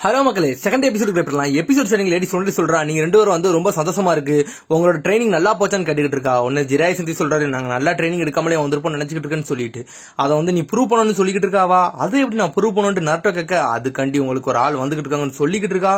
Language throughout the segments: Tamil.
ஹலோ மக்களே, செகண்ட் எபிசோடு போயிடலாம். எபிசோட் ஸ்டார்டிங் லேடி சொல்றா, நீங்க ரெண்டு பேரும் வந்து ரொம்ப சந்தோஷமா இருக்கு, உங்களோட ட்ரைனிங் நல்லா போச்சான்னு கேட்டுக்கிட்டு இருக்கா. ஒன்னு ஜிராய் செஞ்சு சொல்றாரு, நாங்க நல்லா ட்ரைனிங் எடுக்காமலே வந்திருப்போம் நினைச்சிட்டு இருக்கேன்னு சொல்லிட்டு அதை வந்து நீ ப்ரூவ் பண்ணணும்னு சொல்லிக்கிட்டு இருக்காவா. அது எப்படி நான் ப்ரூவ் பண்ணணும்னு நாட்டோ கேட்க, அதுக்காண்டி உங்களுக்கு ஒரு ஆள் வந்துகிட்டு இருக்காங்கன்னு சொல்லிக்கிட்டு இருக்கா.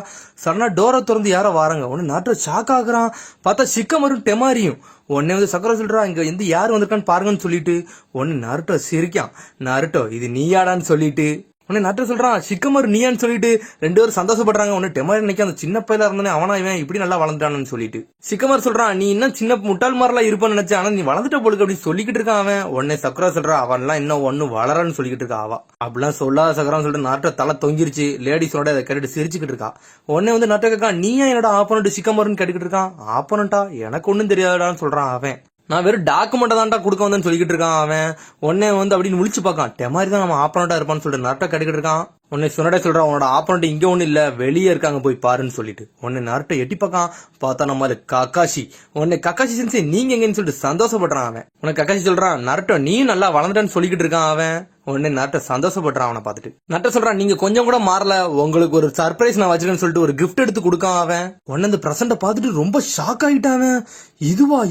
சடனா டோரை திறந்து யாரோ வராங்க. ஒன்னு நாட்டோ ஷாக் ஆகுறான். பார்த்தா சிக்கமரும் டெமாரியும். உடனே வந்து சக்கரை சொல்றா, இங்க எந்த யாரு வந்திருக்கான்னு பாருங்கன்னு சொல்லிட்டு ஒன்னு நாருட்டோ சிரிக்கான். நாருட்டோ இது நீயாடான்னு சொல்லிட்டு உடனே நாட்டை சொல்றான், சிக்கமர் நீயான்னு சொல்லிட்டு ரெண்டு பேரும் சந்தோஷப்படுறாங்க. ஒன்னு டெமாரி நினைக்க அந்த சின்ன பையலா இருந்தானே அவனா இவன் இப்படி நல்லா வளர்ந்துட்டானு சொல்லிட்டு சிக்கமர் சொல்றான், நீ இன்னும் சின்ன முட்டாள் மாதிரிலாம் இருப்பான்னு நினைச்சேன், ஆனா நீ வளர்ந்துட்ட போலுக்கு அப்படின்னு சொல்லிக்கிட்டு இருக்கான் அவன். உடனே சக்கரா சொல்றா, அவன்லாம் இன்னும் ஒன்னு வளரன்னு சொல்லிக்கிட்டு இருக்கா அவ. அப்படிலாம் சொல்லாத சக்கரான்னு சொல்லிட்டு நாட்டை தலை தொங்கிருச்சு. லேடிஸோட அதை கேட்டுட்டு சிரிச்சுக்கிட்டு இருக்கா. உடனே வந்து நாட்டை கேட்கான், நீயா என்னோட ஆப்போனண்ட் சிக்கமர்னு கேட்டுக்கிட்டு இருக்கான். ஆப்போனண்டா எனக்கு ஒன்னும் தெரியாதான்னு சொல்றான் அவன். நான் வெறும் டாக்குமெண்ட் தான்டா கொடுக்க வந்தேன்னு சொல்லிக்கிட்டு இருக்கான் அவன். உடனே வந்து அப்படின்னு முழிச்சு பார்க்கான். டெமாரி தான் நம்ம ஆப்போனண்டா இருப்பான்னு சொல்லிட்டு நாட்டை கேட்டுக்கிட்டு இருக்கான். உன்னை சொன்னடே சொல்றான், உன்னோட ஆப்போனண்ட் இங்க ஒண்ணு இல்ல, வெளியே இருக்காங்க, போய் பாருன்னு சொல்லிட்டு உன்னை நாட்டை எட்டி பார்க்கான். பார்த்தா நம்ம கக்காஷி. உன்னை கக்காஷி சென்சே நீங்க எங்கன்னு சொல்லிட்டு சந்தோஷப்படுறான் அவன். உனக்கு கக்காஷி சொல்றான், நருட்டோ நீ நல்லா வளர்ந்துட்டான்னு சொல்லிக்கிட்டு இருக்கான் அவன். உடனே நட்ட சந்தோஷப்படுறான் அவனை பார்த்துட்டு. நட்ட சொல்றான், நீங்க கொஞ்சம் கூட மாறல, உங்களுக்கு ஒரு சர்ப்ரைஸ் நான் வச்சிருக்கேன்னு சொல்லிட்டு ஒரு கிஃப்ட் எடுத்து கொடுக்கான் அவன். உடனே அந்த பிரசண்ட பார்த்துட்டு ரொம்ப ஷாக் ஆயிட்டான்.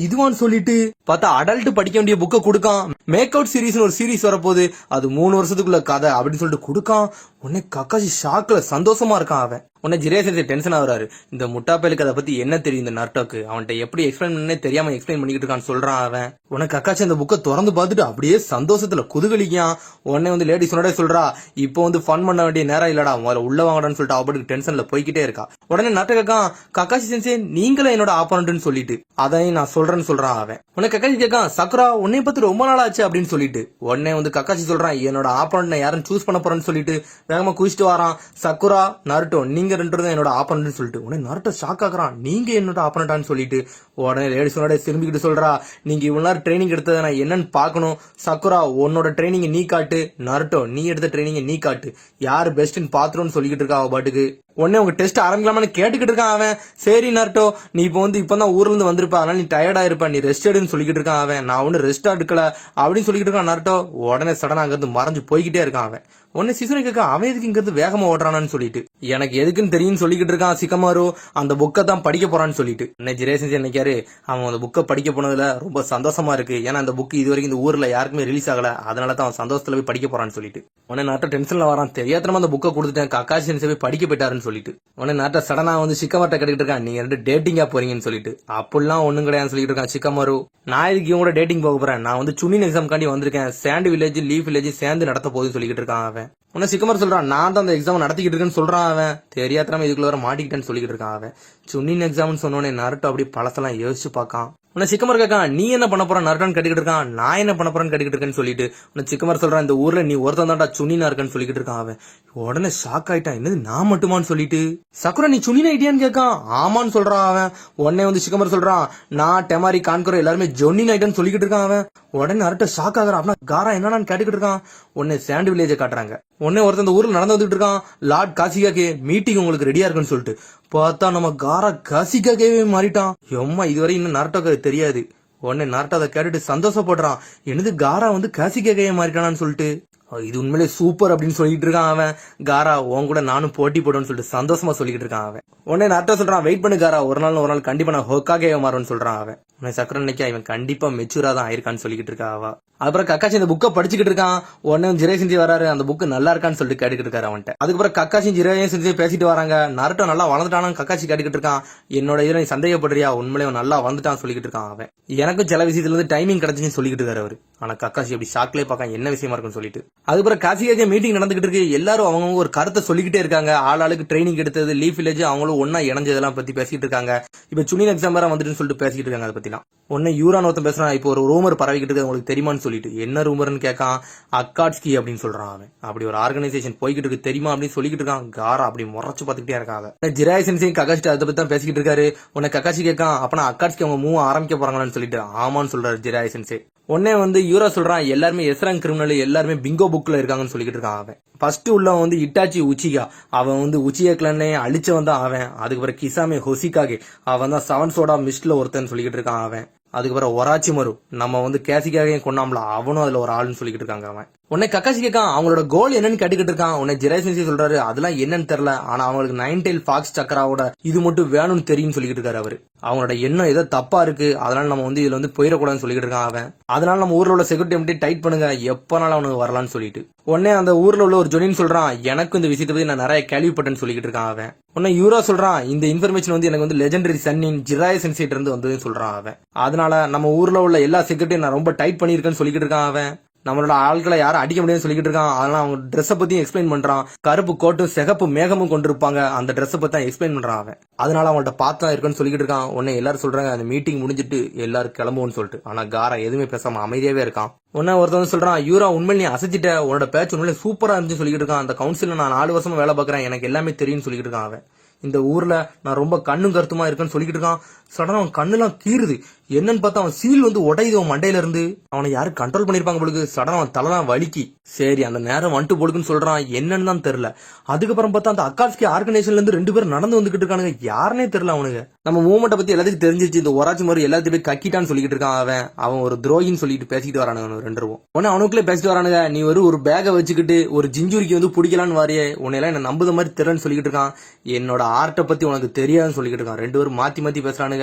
இதுவான்னு சொல்லிட்டு பார்த்தா அடல்ட் படிக்க வேண்டிய புக்கை கொடுக்கான். மேக் அவுட் சீரீஸ் ஒரு சீரீஸ் வரப்போகுது, அது 3 வருஷத்துக்குள்ள கதை அப்படின்னு சொல்லிட்டு கொடுக்கான். உடனே கக்காஷி ஷாக்ல சந்தோஷமா இருக்கான் அவன். உடனே ஜிரேசன்சி டென்ஷன் ஆகுறாரு. இந்த முட்டாப்பேலுக்கு அதை பத்தி என்ன தெரியும் இந்த நர்டோக்கு, அவன்கிட்ட எப்படி எக்ஸ்பிளைன் பண்ணே தெரியாம எக்ஸ்பிளைன் பண்ணிக்கிட்டு இருக்கான்னு சொல்றான் அவன். உனக்கு கக்காச்சி அந்த புக்கை திறந்து பார்த்துட்டு அப்படியே சந்தோஷத்துல குதுகலிக்கான். உடனே வந்து லேடிஸோட சொல்றா, இப்போ வந்து ஃபன் பண்ண வேண்டிய நேரம் இல்லடா, முதல்ல உள்ள வாங்கடான்னு சொல்லிட்டு அவளுக்கு டென்ஷன்ல போய்கிட்டே இருக்கா. உடனே நட்டக்கான், கக்காஷி சென்சே நீங்களே என்னோட ஆப்போனன்ட்னு சொல்லிட்டு அதையும் நான் சொல்றேன்னு சொல்றான் அவன். உனக்கு கக்காஷி கேட்கான், சக்குரா உன்னை பத்தி ரொம்ப நாள் ஆச்சு அப்படின்னு சொல்லிட்டு உடனே வந்து கக்காஷி சொல்றான், என்னோட ஆப்போனன்ட் யாரும் சூஸ் பண்ண போறேன்னு சொல்லிட்டு வேகமா குதிச்சுட்டு வரான். சக்குரா நருட்டோ நீங்க ரெண்டு தான் என்னோட ஆப்போனன்ட்னு சொல்லிட்டு உடனே நருட்டோ ஷாக் ஆகுறான், நீங்க என்னோட ஆப்போனன்ட்டான்னு சொல்லிட்டு. உடனே லேடிஸோட திரும்பிக்கிட்டு சொல்றா, நீங்க இவ்வளவு நேரம் ட்ரைனிங் எடுத்ததை நான் என்னன்னு பாக்கணும். சக்குரா உன்னோட ட்ரைனிங் நீ காட்டு, நருட்டோ நீ எடுத்த ட்ரைனிங் நீ காட்டு, யாரு பெஸ்ட்னு பாத்துருன்னு சொல்லிக்கிட்டு இருக்கா அவ பாட்டுக்கு. உடனே உங்க டெஸ்ட் ஆரம்பிக்கலாமான்னு கேட்டுக்கிட்டு இருக்கான் அவன். சரி நருட்டோ, நீ இப்போ வந்து இப்பதான் ஊர்ல இருந்து வந்திருப்ப, அதனால நீ டயர்டா இருப்ப, நீ ரெஸ்ட் எடுன்னு சொல்லிக்கிட்டு இருக்கான் அவன். நான் ஒண்ணு ரெஸ்ட் எடுக்கல அப்படின்னு சொல்லிக்கிட்டு இருக்கான் நருட்டோ. உடனே சடனா அங்கிருந்து மறைஞ்சு போய்கிட்டே இருக்கான் அவன். உடனே சிசுனை கேட்க, அவன் எதுக்கு இங்கிறது வேகமா ஓடுறானு சொல்லிட்டு எனக்கு எதுக்குன்னு தெரியும் சொல்லிக்கிட்டு இருக்கான் சிக்கமாரு. அந்த புக்கை தான் படிக்க போறான்னு சொல்லிட்டு உடனே ஜிரேசன் நினைக்காரு, அவன் அந்த புக்கை படிக்க போனதுல ரொம்ப சந்தோஷமா இருக்கு, ஏன்னா அந்த புக் இது வரைக்கும் இந்த ஊர்ல யாருக்குமே ரிலீஸ் ஆகல, அதனால தான் அவன் சந்தோஷத்துல போய் படிக்க போறான்னு சொல்லிட்டு உடனே நாட்ட டென்ஷன்ல வரான். தெரியாதனமா அந்த புக்கை கொடுத்துட்டேன், கக்காஷி போய் படிக்க போயிட்டாருன்னு சொல்லிட்டு உடனே நாட்ட சடனா வந்து சிக்கமார்ட்ட கேட்டுக்கிட்டு இருக்கான், நீங்க ரெண்டு டேட்டிங்கா போறீங்கன்னு சொல்லிட்டு. அப்படிலாம் ஒண்ணும் கிடையாதுன்னு சொல்லிட்டு இருக்கான் சிக்கமாரு. நான் இதுக்கு இவங்க கூட டேட்டிங் போக போறேன், நான் வந்து சுனின் எக்ஸாம் காண்டி வந்திருக்கேன், சாண்ட் வில்லேஜ் லீஃப் வில்லேஜ் சேர்ந்து நடத்த போகுதுன்னு சொல்லிக்கிட்டு இருக்கான் அவன். உடனே சிக்கமர் சொல்றான், நான் தான் அந்த எக்ஸாம் நடத்திக்கிட்டு இருக்கேன்னு சொல்றான் அவன். தெரியாதனமா இதுக்குள்ள வர மாட்டிக்கிட்டேன்னு சொல்லிக்கிட்டு இருக்கான் அவன். சுனின் எக்ஸாம்னு சொன்னோடனே நருட்டோ அப்படி பழசெல்லாம் யோசிச்சு பார்க்கான். உன்னை சிக்கமர் கேட்கான், நீ என்ன பண்ண போற நருட்டோன்னு கேட்டுக்கிட்டு இருக்கான். நான் என்ன பண்ண போறேன்னு கேட்டுக்கிட்டு இருக்கேன்னு சொல்லிட்டு உன்னை சிக்கமர் சொல்றான், இந்த ஊர்ல நீ ஒருத்தன் தான்டா சுனினா இருக்கன்னு சொல்லிக்கிட்டு இருக்கான் அவன். உடனே ஷாக் ஆயிட்டான், என்னது நான் மட்டுமான்னு சொல்லிட்டு. சக்குரா நீ சுனின் ஐடியான்னு கேட்கான். ஆமான்னு சொல்றான் அவன். உடனே வந்து சிக்கமர் சொல்றான், நான் டெமாரி கான்கரோ எல்லாருமே ஜொன்னின் ஐட்டன்னு சொல்லிக்கிட்டு இருக்கான் அவன். உடனே நருட்டோ ஷாக் ஆகுறான். அப்படின்னா காரா என்னன்னு கேட்டுக்கிட்டு இருக்கான். உடனே சாண்ட் வில்லேஜை காட்டுறாங்க. உடனே ஒருத்தன் இந்த ஊர்ல நடந்து வந்துட்டு இருக்கான், லார்ட் காசிகாக்கே மீட்டிங் உங்களுக்கு ரெடியா இருக்குன்னு சொல்லிட்டு. பார்த்தா நம்ம காரா காசிகாக்கேவே மாறிட்டான். எம்மா இதுவரை இன்னும் நருட்டோக்கு தெரியாது. உடனே நருட்டோ அதை கேட்டுட்டு சந்தோஷப்படுறான், என்னது காரா வந்து காசிகாக்கேவே மாறிட்டானான்னு சொல்லிட்டு. இது உண்மையிலே சூப்பர் அப்படின்னு சொல்லிட்டு இருக்கான் அவன். காரா உன் கூட நானும் போட்டி போடுன்னு சொல்லிட்டு சந்தோஷமா சொல்லிட்டு இருக்கான் அவன். உடனே நருட்டோ சொல்றான், வெயிட் பண்ணு காரா, ஒரு நாள் கண்டிப்பா நான் ஹோக்காகே மாறுன்னு சொல்றான் அவன். உடனே சக்கரன் நினைக்க இவன் கண்டிப்பா மெச்சூரா தான் ஆயிருக்கான்னு சொல்லிக்கிட்டு இருக்கா அவ. அப்புறம் கக்காசி இந்த புக்கை படிச்சுக்கிட்டு இருக்கான். உடனே ஜிரேசன்ஜி வராரு, அந்த புக்கு நல்லா இருக்கான்னு சொல்லிட்டு கேட்டுக்கிட்டு இருக்காரு அவன்கிட்ட. அதுக்கப்புறம் கக்காசி ஜிரேசன்ஜி பேசிட்டு வராங்க. நருட்டோ நல்லா வளர்ந்துட்டானு கக்காசி கேட்டுக்கிட்டு இருக்கான். என்னோட இதுல நீ சந்தேகப்படுறியா, உண்மையிலே நல்லா வந்துட்டான்னு சொல்லிக்கிட்டு இருக்கான் அவன். எனக்கும் சில விஷயத்துல இருந்து டைமிங் கிடைச்சுன்னு சொல்லிக்கிட்டு இருக்காரு அவரு. ஆனா கக்காசி அப்படி ஷாக்லேயே பார்க்க என்ன விஷயமா இருக்குன்னு சொல்லிட்டு. அதுக்கப்புறம் காசிகாக்கே மீட்டிங் நடந்துகிட்டு இருக்கு. எல்லாரும் அவங்க ஒரு கருத்தை சொல்லிக்கிட்டே இருக்காங்க. ஆளுக்கு ட்ரைனிங் எடுத்தது, லீஃப் வில்லேஜ் அவங்களும் ஒன்னா இணைஞ்சதெல்லாம் பத்தி பேசிட்டு இருக்காங்க. இப்ப சுனின் எக்ஸாம் வேற வந்துட்டு சொல்லிட்டு பேசிட்டு இருக்காங்க. அதை பத்திலாம் ஒன்னு யூரான் ஒருத்தன் பேசுறான், இப்போ ஒரு ரூமர் பரவிக்கிட்டு இருக்கு உங்களுக்கு தெரியுமான்னு சொல்லிட்டு. என்ன ரூமர்னு கேட்கான். அக்காட்ஸ்கி அப்படின்னு சொல்றான் அவன். அப்படி ஒரு ஆர்கனைசேஷன் போய்கிட்டு இருக்கு தெரியுமா அப்படின்னு சொல்லிக்கிட்டு இருக்கான். காரா அப்படி முறைச்சு பார்த்துக்கிட்டே இருக்காங்க. ஜிராய் சென்சை கக்காசி அதை பத்தி தான் பேசிக்கிட்டு இருக்காரு. உன்னை கக்காசி கேட்கான், அப்பனா அக்காட்ஸ்கி அவங்க மூவ் ஆரம்பிக்க போறாங்கன்னு சொல்லிட்டு. ஆமான்னு சொல்றாரு ஜிராய் சென்சை. உடனே வந்து யூரா சொல்றான், எல்லாருமே எஸ்ராங் கிரிமினல் எல்லாருமே பிங்கோ புக்ல இருக்காங்கன்னு சொல்லிக்கிட்டு இருக்கான் அவன். ஃபர்ஸ்ட் உள்ளவன் வந்து இட்டாச்சி உச்சிகா, அவன் வந்து உச்சியா கிளானே அழிச்சவன் தான் அவன். அதுக்கப்புறம் கிசாமே ஹொசிகாகே, அவன் தான் 7 சோடா மிஸ்ட்ல ஒருத்தன் சொல்லிக்கிட்டு இருக்கான் அவன். அதுக்கப்புறம் ஒராச்சி மரு நம்ம வந்து கேசிக்காக கொண்டாமல அவனும் அதுல ஒரு ஆளுன்னு சொல்லிக்கிட்டு இருக்காங்க. அவன் உன்னை கக்காசி கேட்கான் அவங்களோட கோல் என்னன்னு கேட்டுக்கிட்டு இருக்கான். உன்னை ஜிராய் சென்சி சொல்றாரு அதெல்லாம் என்னன்னு தெரியல, ஆனா அவங்களுக்கு 9 tail ஃபாக்ஸ் சக்கராவோட இது மட்டும் வேணும்னு தெரியும்னு சொல்லிக்கிட்டு இருக்காரு அவரு. அவங்களோட எண்ணம் ஏதோ தப்பா இருக்கு, அதனால நம்ம வந்து இதுல வந்து போயிடக்கூடாதுன்னு சொல்லிக்கிட்டு இருக்கான் அவன். அதனால நம்ம ஊர்ல உள்ள செக்யூரிட்டி மட்டும் டைட் பண்ணுங்க, எப்பனாலும் அவனுக்கு வரலாம்னு சொல்லிட்டு உடனே அந்த ஊர்ல உள்ள ஒரு ஜொனின்னு சொல்றான் எனக்கு இந்த விஷயத்தை பத்தி நான் நிறைய கேள்விப்பட்டேன்னு சொல்லிக்கிட்டு இருக்கான் அவன். உன்னை யூரா சொல்றான் இந்த இன்ஃபர்மேஷன் வந்து எனக்கு வந்து லெஜெண்டரி சன்னின் ஜிராய் சென்சிட்ட இருந்து வந்ததுன்னு சொல்றான் அவன். அதனால நம்ம ஊர்ல உள்ள எல்லா செக்யூரிட்டியும் நான் ரொம்ப டைட் பண்ணிருக்கேன்னு சொல்லிக்கிட்டு இருக்கான் அவன். நம்மளோட ஆட்களை யாரும் அடிக்க முடியாதுன்னு சொல்லிக்கிட்டு இருக்கான். அதனால அவங்க ட்ரெஸ்ஸை பத்தியும் எக்ஸ்பிளைன் பண்றான். கருப்பு கோட்டும் சிகப்பு மேகமும் கொண்டிருப்பாங்க, அந்த ட்ரெஸ்ஸை பத்தி தான் எக்ஸ்பிளைன் பண்றான் அவன். அதனால அவங்கள்ட்ட பார்த்தா இருக்குன்னு சொல்லிக்கிட்டு இருக்கான். உடனே எல்லாரும் சொல்றாங்க அந்த மீட்டிங் முடிஞ்சிட்டு எல்லாரும் கிளம்புவோம்னு சொல்லிட்டு. ஆனா காரா எதுவுமே பேசாம அமைதியாவே இருக்கான். உடனே ஒருத்தவங்க சொல்றான் யூரா உண்மையில நீ அசைச்சிட்ட, உன்னோட பேச்சு உண்மையில சூப்பரா இருந்துச்சு சொல்லிக்கிட்டு இருக்கான். அந்த கவுன்சில நான் 4 வருஷமா வேலை பார்க்கறேன், எனக்கு எல்லாமே தெரியும்னு சொல்லிக்கிட்டு இருக்கான் அவன். இந்த ஊர்ல நான் ரொம்ப கண்ணும் கருத்துமா இருக்கேன்னு சொல்லிக்கிட்டு இருக்கான். சடனா அவன் கண்ணுலாம் கீறுது. என்னன்னு பார்த்தா அவன் சீல் வந்து உடையுது அவன் மண்டையில இருந்து. அவனை யாரும் கண்ட்ரோல் பண்ணிருப்பாங்க பொழுது. சடனா அவன் தலைலாம் வலிக்கி சரி அந்த நேரம் வந்துட்டு பொழுதுன்னு சொல்றான். என்னன்னு தான் தெரியல. அதுக்கப்புறம் பார்த்தா அந்த அக்காட்ஸ்கி ஆர்கனைசேஷன்ல இருந்து 2 பேரும் நடந்து வந்துகிட்டு இருக்கானுங்க. யாருனே தெரியல அவனுங்க. நம்ம மூவ்மெண்ட்டை பத்தி எல்லாத்துக்கும் தெரிஞ்சிருச்சு. இந்த ஒராச்சி மாதிரி எல்லாத்தையும் போய் கக்கிட்டான்னு சொல்லிட்டு இருக்கான் அவன். அவன் ஒரு துரோகின்னு சொல்லிட்டு பேசிக்கிட்டு வரானுங்க 2 பேரும். உடனே அவனுக்குள்ளே பேசிட்டு வரானுங்க நீ ஒரு பேகை வச்சுக்கிட்டு ஒரு ஜிஞ்சுரிக்கு வந்து பிடிக்கலான்னு வாரியே, உன்னையெல்லாம் என்ன நம்புத மாதிரி தெரியலன்னு சொல்லிக்கிட்டு இருக்கான். என்னோட ஆர்ட்டை பத்தி உனக்கு தெரியாதுன்னு சொல்லிக்கிட்டு இருக்கான். 2 பேரும் மாத்தி மாத்தி பேசுறானுங்க.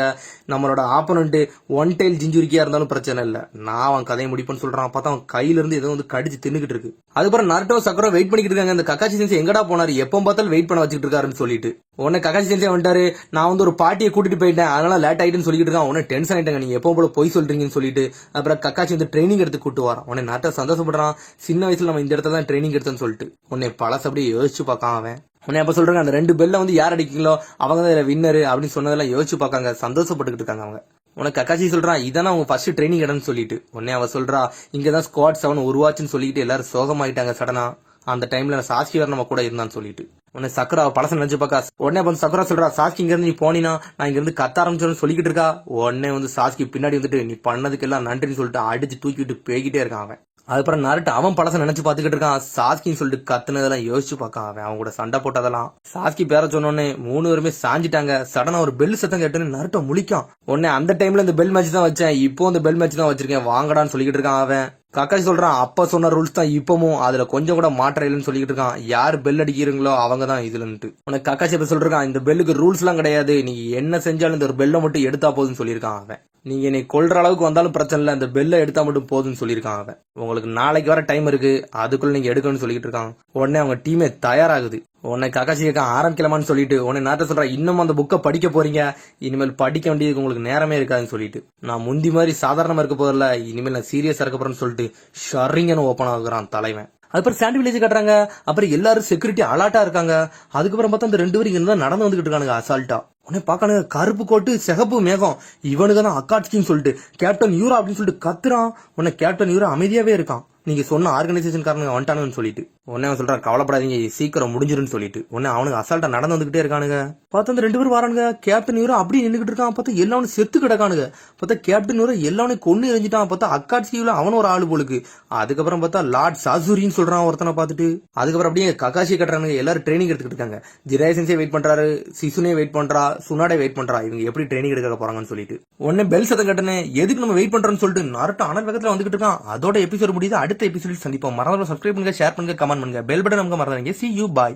நம்மளோட ஆப்போனன்ட் 1 tail ஜிஞ்சுரிக்கியா இருந்தாலும் பிரச்சனை இல்ல, நான் அவன் கதையை முடிப்பேன்னு சொல்றான். பார்த்தா அவன் கையில இருந்து ஏதோ வந்து கடிச்சு தின்னுக்கிட்டு இருக்கு. அதுக்கப்புறம் நருட்டோ சக்கரோ வெயிட் பண்ணிக்கிட்டு இருக்காங்க. இந்த கக்காசி சென்சி எங்கடா போனாரு, எப்போ பார்த்தாலும் வெயிட் பண்ண வச்சுட்டு இருக்காருன்னு சொல்லிட்டு. உடனே கக்காசி சென்சி வந்துட்டாரு. நான் வந்து ஒரு பார்ட்டியை கூட்டிட்டு போயிட்டேன், அதனால லேட் ஆயிட்டுன்னு சொல்லிட்டு இருக்கான். உடனே டென்ஷன் ஆயிட்டாங்க, நீங்க எப்போ போல போய் சொல்றீங்கன்னு சொல்லிட்டு. அப்புறம் கக்காசி வந்து ட்ரைனிங் எடுத்து கூட்டு வரான். உடனே நருட்டோ சந்தோஷப்படுறான். சின்ன வயசுல நம்ம இந்த இடத்துல தான் ட்ரைனிங் எடுத்தோன்னு சொல்லிட்டு. உடனே பழச அப்படியே யோசிச்சு பார்க்கான் அவன். உடனே அப்ப சொல்றாங்க அந்த 2 பெல்ல வந்து யார் அடிக்கீங்களோ அவங்க தான் வின்னரு அப்படின்னு சொன்னதெல்லாம் யோசிச்சு பார்க்காங்க, சந்தோஷப்பட்டுக்கிட்டு இருக்காங்க அவங்க. உனக்கு கக்காசி சொல்றான் இதான அவங்க ஃபர்ஸ்ட் ட்ரைனிங் இடம்னு சொல்லிட்டு. உடனே அவ சொல்றா இங்கதான் ஸ்குவாட் 7 உருவாச்சுன்னு சொல்லிட்டு எல்லாரும் சோகமாயிட்டாங்க சடனா. அந்த டைம்ல சாஸ்கி வேற நம்ம கூட இருந்தான்னு சொல்லிட்டு. உடனே சக்கரா பழச நினைச்சு பாக்கா. உடனே வந்து சக்கரா சொல்றா சாஸ்கி இங்க இருந்து நீ போனீனா நான் இங்க இருந்து கத்த ஆரம்பிச்சோன்னு சொல்லிக்கிட்டு இருக்கா. உடனே வந்து சாஸ்கி பின்னாடி வந்துட்டு நீ பண்ணதுக்கு எல்லாம் நன்றின்னு சொல்லிட்டு அடிச்சு தூக்கிட்டு போய்கிட்டே இருக்கான் அவன். அதுக்கப்புறம் நருட்டோ அவன் பழச நினைச்சு பாத்துக்கிட்டு இருக்கான். சாஸ்கின்னு சொல்லிட்டு கத்துனதெல்லாம் யோசிச்சு பார்க்கான் அவன். அவங்க கூட சண்டை போட்டதெல்லாம் சாஸ்கி பேர சொன்னோடனே 3 பேருமே சாஞ்சிட்டாங்க. சடனா ஒரு பெல் சத்தம் கேட்டுன்னு நருட்டோ முழிக்கான். உடனே அந்த டைம்ல இந்த பெல் மேட்ச் தான் வச்சேன், இப்போ இந்த பெல் மேட்ச் தான் வச்சிருக்கேன் வாங்கடான்னு சொல்லிக்கிட்டு இருக்கான் அவன். கக்காசி சொல்றான் அப்ப சொன்ன ரூல்ஸ் தான் இப்பவும், அதுல கொஞ்சம் கூட மாற்றம் இல்லைன்னு சொல்லிக்கிட்டு இருக்கான். யார் பெல் அடிக்கிறீங்களோ அவங்க தான் இதுலன்ட்டு. உனக்கு கக்காசி இப்ப சொல்றான் இந்த பெல்லுக்கு ரூல்ஸ் எல்லாம் கிடையாது, நீங்க என்ன செஞ்சாலும் இந்த ஒரு பெல்லை மட்டும் எடுத்தா போதுன்னு சொல்லியிருக்கான் அவன். நீங்க என்னை கொல்ற அளவுக்கு வந்தாலும் பிரச்சனை இல்ல, இந்த பெல்லை எடுத்தா மட்டும் போதுன்னு சொல்லியிருக்கான் அவன். உங்களுக்கு நாளைக்கு வர டைம் இருக்கு, அதுக்குள்ள நீங்க எடுக்கணும்னு சொல்லிட்டு இருக்கான். உடனே அவங்க டீமே தயாராகுது. உன்னை கக்காசி கேட்க ஆரம்பிக்கலாமான்னு சொல்லிட்டு உன்னை நாட்ட சொல்ற இன்னும் அந்த புக்கை படிக்க போறீங்க, இனிமேல் படிக்க வேண்டியதுக்கு உங்களுக்கு நேரமே இருக்காதுன்னு சொல்லிட்டு. நான் முந்தி மாதிரி சாதாரணமா இருக்க போதில்ல, இனிமேல் நான் சீரியஸா இருக்க போறேன்னு சொல்லிட்டு ஷர்ரிங்கன்னு ஓப்பன் ஆகுறான் தலைவன். அதுக்கப்புறம் சாண்டி வில்லேஜ் கட்டுறாங்க. அப்புறம் எல்லாரும் செக்யூரிட்டி அலர்ட்டா இருக்காங்க. அதுக்கப்புறம் பார்த்தா அந்த 2 பேரும் இங்க தான் நடந்து வந்துகிட்டு இருக்கானுங்க அசால்ட்டா. உடனே பாக்கானுங்க கருப்பு கோட்டு சிகப்பு மேகம், இவனுக்கு தான் அக்காட்சின்னு சொல்லிட்டு கேப்டன் யூரா அப்படின்னு சொல்லிட்டு கத்துறான். உடனே கேப்டன் யூரா அமைதியாவே இருக்கான். நீங்க சொன்ன ஆர்கனைசேஷன் காரணங்க வந்துட்டானுன்னு சொல்லிட்டு. உடனே அவன் சொல்றான் கவலைப்படாதீங்க சீக்கிரம் முடிஞ்சிருன்னு சொல்லிட்டு. உடனே அவனுக்கு அசால்ட்டா நடந்து வந்துகிட்டே இருக்கானுங்க. பார்த்தா அந்த 2 பேரும் வரானுங்க. கேப்டன் யூரா அப்படி நின்றுகிட்டு இருக்கான். பார்த்தா எல்லாரும் செத்து கிடக்கானுங்க. பார்த்தா கேப்டன் யூரா எல்லாரும் கொண்டு எரிஞ்சிட்டான். பார்த்தா அக்காட்சியில அவன் ஒரு ஆளு போலுக்கு. அதுக்கப்புறம் பார்த்தா லார்ட் சாசூரின்னு சொல்றான் ஒருத்தனை பார்த்துட்டு. அதுக்கப்புறம் அப்படியே கக்காசி கட்டுறானுங்க. எல்லாரும் ட்ரைனிங் எடுத்துக்கிட்டு இருக்காங்க. ஜிராய் சென்சி வெயிட் பண்றாரு, சிசுனே வெயிட் பண்றா, சுனாடே வெயிட் பண்றா. இவங்க எப்படி ட்ரைனிங் எடுக்க போறாங்கன்னு சொல்லிட்டு. உடனே பெல் சத்தம் கட்டனே எதுக்கு நம்ம வெயிட் பண்றோம்னு சொல்லிட்டு நருட்டோ அனல் வேகத்துல வந்துகிட்டு இருக்கான். அதோட எபிசோட் முடியுது. அடுத்த எபிசோட் சந்திப்போம். மறக்காம சப்ஸ்கிரைப் பண்ணுங்க, ஷேர் பண்ணுங்க, கமெண்ட் பண்ணுங்க, பெல் பட்டன் நமக்கு மறந்துடுங்க. See you, bye.